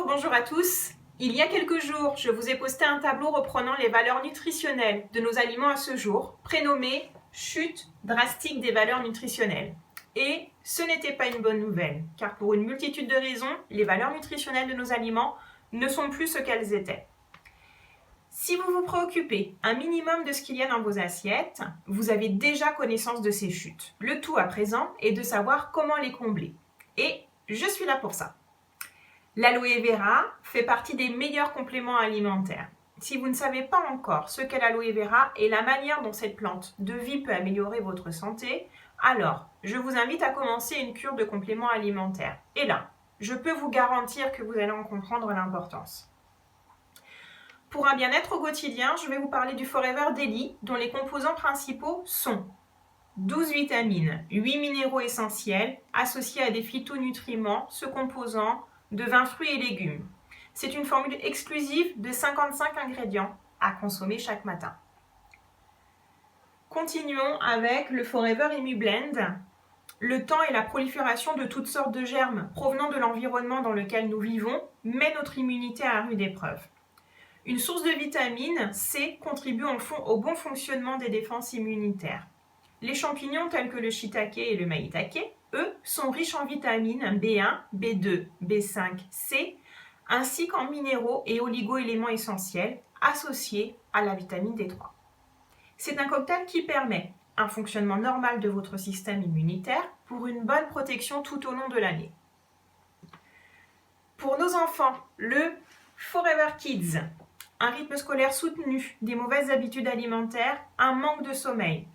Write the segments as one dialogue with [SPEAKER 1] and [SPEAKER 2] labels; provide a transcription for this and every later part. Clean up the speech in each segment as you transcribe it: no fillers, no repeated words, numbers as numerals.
[SPEAKER 1] Bonjour à tous. Il y a quelques jours, je vous ai posté un tableau reprenant les valeurs nutritionnelles de nos aliments à ce jour, prénommé « Chute drastique des valeurs nutritionnelles ». Et ce n'était pas une bonne nouvelle, car pour une multitude de raisons, les valeurs nutritionnelles de nos aliments ne sont plus ce qu'elles étaient. Si vous vous préoccupez un minimum de ce qu'il y a dans vos assiettes, vous avez déjà connaissance de ces chutes. Le tout à présent est de savoir comment les combler. Et je suis là pour ça. L'aloe vera fait partie des meilleurs compléments alimentaires. Si vous ne savez pas encore ce qu'est l'aloe vera et la manière dont cette plante de vie peut améliorer votre santé, alors je vous invite à commencer une cure de compléments alimentaires. Et là, je peux vous garantir que vous allez en comprendre l'importance. Pour un bien-être au quotidien, je vais vous parler du Forever Daily, dont les composants principaux sont 12 vitamines, 8 minéraux essentiels, associés à des phytonutriments, se composant de 20 fruits et légumes. C'est une formule exclusive de 55 ingrédients à consommer chaque matin. Continuons avec le Forever Immu Blend. Le temps et la prolifération de toutes sortes de germes provenant de l'environnement dans lequel nous vivons met notre immunité à rude épreuve. Une source de vitamine C contribue au bon fonctionnement des défenses immunitaires. Les champignons tels que le shiitake et le maïtake, eux, sont riches en vitamines B1, B2, B5, C, ainsi qu'en minéraux et oligo-éléments essentiels associés à la vitamine D3. C'est un cocktail qui permet un fonctionnement normal de votre système immunitaire pour une bonne protection tout au long de l'année. Pour nos enfants, le Forever Kids, un rythme scolaire soutenu, des mauvaises habitudes alimentaires, un manque de sommeil.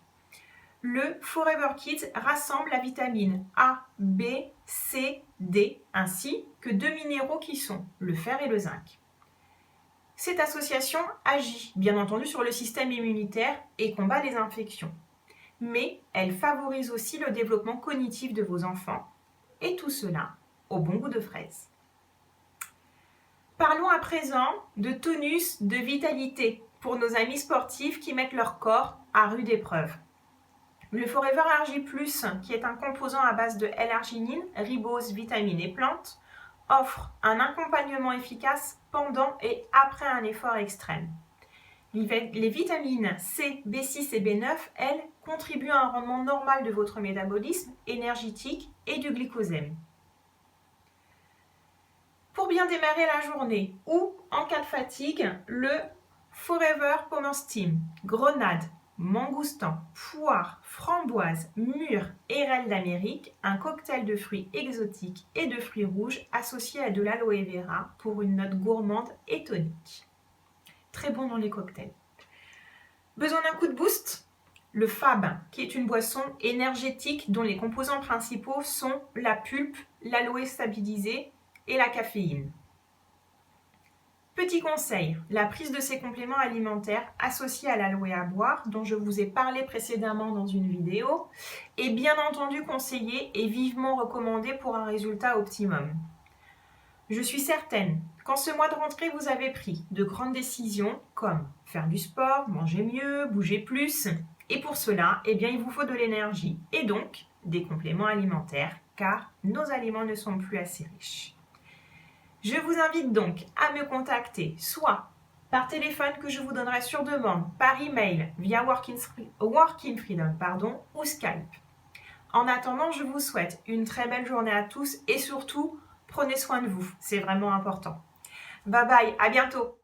[SPEAKER 1] Le Forever Kids rassemble la vitamine A, B, C, D, ainsi que deux minéraux qui sont le fer et le zinc. Cette association agit bien entendu sur le système immunitaire et combat les infections. Mais elle favorise aussi le développement cognitif de vos enfants, et tout cela au bon goût de fraise. Parlons à présent de tonus de vitalité pour nos amis sportifs qui mettent leur corps à rude épreuve. Le Forever Argi+, qui est un composant à base de L-arginine, ribose, vitamines et plantes, offre un accompagnement efficace pendant et après un effort extrême. Les vitamines C, B6 et B9, elles, contribuent à un rendement normal de votre métabolisme énergétique et du glycosème. Pour bien démarrer la journée ou en cas de fatigue, le Forever Power Steam, grenade, mangoustan, poire, framboise, mûre, érelle d'Amérique, un cocktail de fruits exotiques et de fruits rouges associé à de l'aloe vera pour une note gourmande et tonique. Très bon dans les cocktails. Besoin d'un coup de boost ? Le Fab, qui est une boisson énergétique dont les composants principaux sont la pulpe, l'aloe stabilisé et la caféine. Petit conseil, la prise de ces compléments alimentaires associés à l'aloe à boire, dont je vous ai parlé précédemment dans une vidéo, est bien entendu conseillée et vivement recommandée pour un résultat optimum. Je suis certaine qu'en ce mois de rentrée, vous avez pris de grandes décisions comme faire du sport, manger mieux, bouger plus. Et pour cela, il vous faut de l'énergie et donc des compléments alimentaires, car nos aliments ne sont plus assez riches. Je vous invite donc à me contacter soit par téléphone que je vous donnerai sur demande, par email via Working Freedom ou Skype. En attendant, je vous souhaite une très belle journée à tous et surtout, prenez soin de vous, c'est vraiment important. Bye bye, à bientôt.